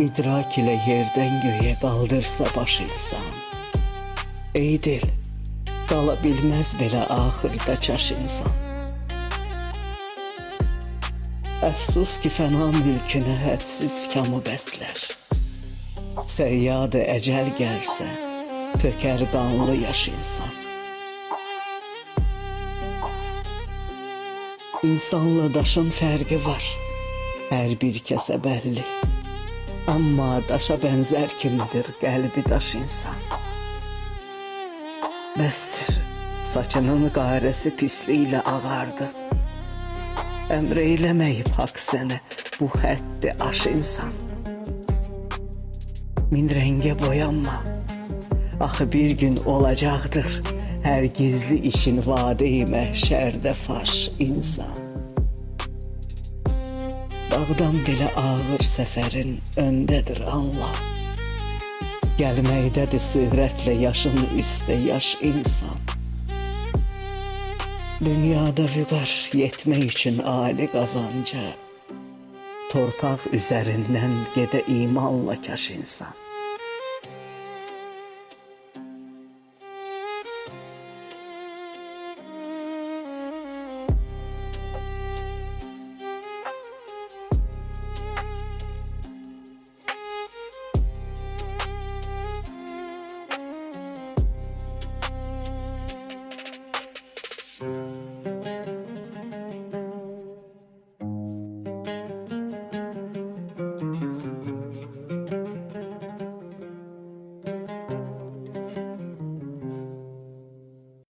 İdrak ile yerden göğe kaldırsa baş insan. Ey dil, kalabilmez belə ahırda çaş insan. Əfsus ki fəna mülkünə hədsiz kamı bəslər. Səyyadı əcəl gəlsə, tökər qanlı yaş insan. İnsanla daşın fərqi var, hər bir kəsə bəlli. Amma daşa bənzər kimidir qəlbi daş insan. Bəsdir, saçının qarəsi pisliyle ağardı. Əmr eyləməyib haqq sənə, bu həddi aş insan. Min rəngə boyanma, axı bir gün olacaqdır hər gizli işin vade-i məhşərdə faş insan. Dağdan belə ağır səfərin öndədir Allah. Gəlməkdədir sürətlə yaşın üstə yaş insan. Dünyada vüqar yetmək üçün ali qazanca, torpaq üzərindən gedə imanla kaş insan.